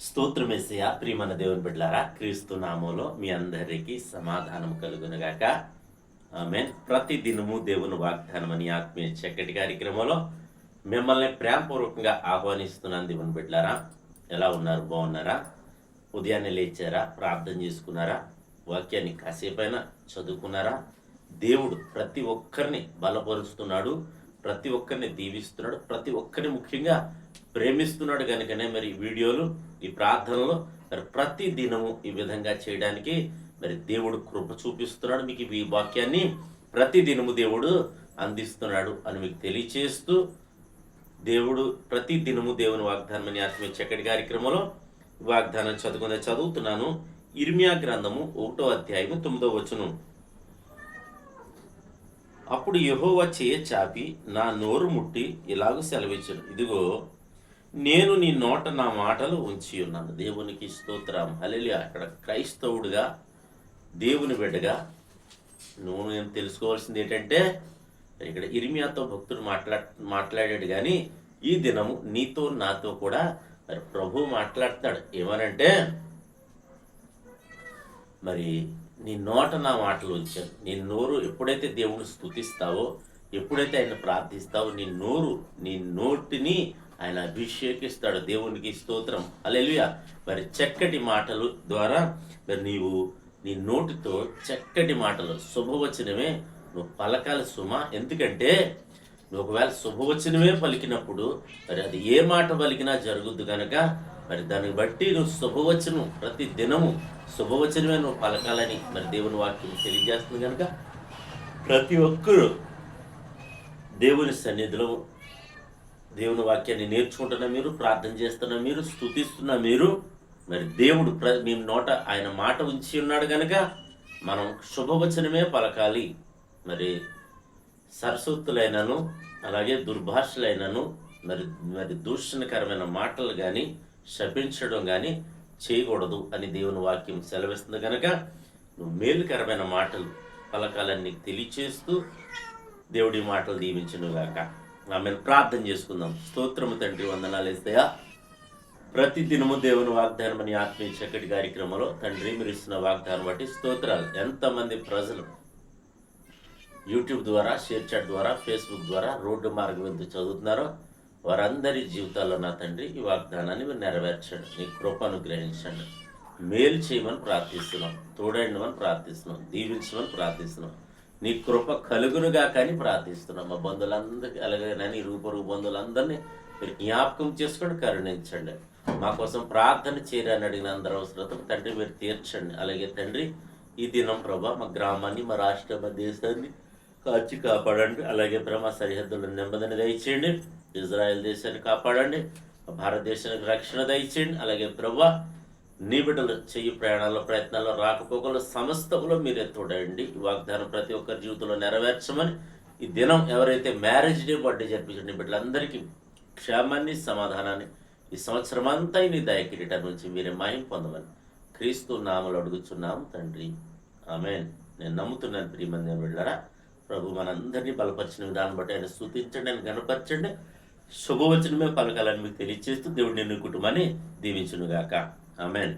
స్తోత్రమేసయ్య ప్రియమైన దేవుని బిడ్డలారా, క్రీస్తు నామములో మీ అందరికీ సమాధానం కలుగునుగాక. ఆమేన్. ప్రతి దినము దేవుని వాగ్దానం అని ఆత్మీయ చక్కటి కార్యక్రమంలో మిమ్మల్ని ప్రేమపూర్వకంగా ఆహ్వానిస్తున్నాను. దేవుని బిడ్డలారా, ఎలా ఉన్నారు? బాగున్నారా? ఉదయాన్నే లేచారా? ప్రార్థన చేసుకున్నారా? వాక్యాన్ని కాసేపైనా చదువుకున్నారా? దేవుడు ప్రతి ఒక్కరిని బలపరుస్తున్నాడు, ప్రతి ఒక్కరిని దీవిస్తున్నాడు, ప్రతి ఒక్కరిని ముఖ్యంగా ప్రేమిస్తున్నాడు. కనుకనే మరి ఈ వీడియోలు, ఈ ప్రార్థనలు మరి ప్రతి దినము ఈ విధంగా చేయడానికి మరి దేవుడు కృప చూపిస్తున్నాడు. మీకు ఈ వాక్యాన్ని ప్రతి దినము దేవుడు అందిస్తున్నాడు అని మీకు తెలియచేస్తూ, దేవుడు ప్రతి దినము దేవుని వాగ్దానం అని ఆత్మీయ చక్కటి కార్యక్రమంలో వాగ్దానం చదువుతున్నాను. ఇర్మియా గ్రంథము 1వ అధ్యాయము 9వ వచనం. అప్పుడు యెహోవా చేయ చాపి నా నోరు ముట్టి ఇలాగ సెలవిచ్చును, ఇదిగో నేను నీ నోట నా మాటలు ఉంచి ఉన్నాను. దేవునికి స్తోత్రం, హల్లెలూయా. అక్కడ క్రైస్తవుడిగా, దేవుని బిడ్డగా నేను తెలుసుకోవాల్సింది ఏంటంటే, ఇక్కడ ఇర్మియాతో భక్తుడు మాట్లాడాడు, కానీ ఈ దినము నీతో నాతో కూడా మరి ప్రభు మాట్లాడతాడు. ఏమనంటే, మరి నీ నోట నా మాటలు ఉంచాను. నీ నోరు ఎప్పుడైతే దేవుని స్తుతిస్తావో, ఎప్పుడైతే ఆయన ప్రార్థిస్తావో, నీ నోటిని ఆయన అభిషేకిస్తాడు. దేవునికి స్తోత్రం, హల్లెలూయా. మరి చక్కటి మాటలు ద్వారా మరి నీవు నీ నోటితో చక్కటి మాటలు, శుభవచనమే నువ్వు పలకాలి సుమా. ఎందుకంటే నువ్వు ఒకవేళ శుభవచనమే పలికినప్పుడు మరి అది ఏ మాట పలికినా జరుగుద్దు కనుక మరి దాన్ని బట్టి నువ్వు శుభవచనం ప్రతి దినము శుభవచనమే నువ్వు పలకాలని మరి దేవుని వాక్యం తెలియజేస్తుంది. కనుక ప్రతి ఒక్కరూ దేవుని సన్నిధిలో దేవుని వాక్యాన్ని నేర్చుకుంటున్న మీరు, ప్రార్థన చేస్తున్న మీరు, స్తుతిస్తున్న మీరు, మరి దేవుడు మీ నోట ఆయన మాట ఉంచి ఉన్నాడు కనుక మనం శుభవచనమే పలకాలి. మరి సరస్వతులైనను అలాగే దుర్భాషలైనను మరి దూషణకరమైన మాటలు కానీ శపించడం కానీ చేయకూడదు అని దేవుని వాక్యం సెలవిస్తుంది. కనుక నువ్వు మేలుకరమైన మాటలు పలకాలని నీకు తెలియచేస్తూ దేవుడి మాటలు దీవించునుగాక. ఆమెను ప్రార్థన చేసుకుందాం. స్తోత్రము తండ్రి, వందనాలు యేసయ్యా. ప్రతి దినము దేవుని వాగ్దానం అని ఆత్మీయ చక్కటి కార్యక్రమంలో తండ్రి మీరు ఇస్తున్న వాగ్దానం బట్టి స్తోత్రాలు. ఎంతమంది ప్రజలు యూట్యూబ్ ద్వారా, షేర్ చాట్ ద్వారా, ఫేస్బుక్ ద్వారా రోడ్డు మార్గం ఎందుకు చదువుతున్నారో వారందరి జీవితాల్లో నా తండ్రి ఈ వాగ్దానాన్ని మీరు నెరవేర్చండి. నీ కృప అనుగ్రహించండి. మేలు చేయమని ప్రార్థిస్తున్నాం, తోడైండమని ప్రార్థిస్తున్నాం, దీవించమని ప్రార్థిస్తున్నాం. నీ కృప కలుగునుగా కానీ ప్రార్థిస్తున్నాం. మా బంధువులందరికీ అలాగే నీ రూపరు బంధువులందరినీ మీరు జ్ఞాపకం చేసుకొని కరుణించండి. మా కోసం ప్రార్థన చేయరని అడిగిన అందరి అవసరతను తండ్రి మీరు తీర్చండి. అలాగే తండ్రి ఈ దినం ప్రభా మా గ్రామాన్ని, మా రాష్ట్ర, మా దేశాన్ని కాచి కాపాడండి. అలాగే మా సరిహద్దులను నెమ్మదిని దయచేయండి. ఇజ్రాయెల్ దేశాన్ని కాపాడండి. భారతదేశానికి రక్షణ దయచేయండి. అలాగే ప్రభా నీ బిడ్డలు చెయ్యి ప్రయాణాల్లో, ప్రయత్నాల్లో, రాకపోకలు సమస్తములో మీరే తోడండి. ఈ వాగ్దానం ప్రతి ఒక్కరి జీవితంలో నెరవేర్చమని, ఈ దినం ఎవరైతే మ్యారేజ్ డే, బర్త్డే జరిపించండి బిడ్డలందరికీ క్షేమాన్ని, సమాధానాన్ని ఈ సంవత్సరం అంతా నీ దయకిరీటం నుంచి మీరే మహిమ పొందమని క్రీస్తు నామములో అడుగుచున్నాం తండ్రి, ఆమేన్. నేను నమ్ముతున్నాను ప్రియమైన బిడ్డలారా, ప్రభు మనందరినీ బలపరిచిన విధానం బట్టి ఆయన స్తుతించండి, ఆయన గణపరచండి. శుభవచనమే పలకాలని మీకు తెలియజేస్తూ దేవుడు నిన్ను కుటుంబాన్ని దీవించునుగాక. ఆమేన్.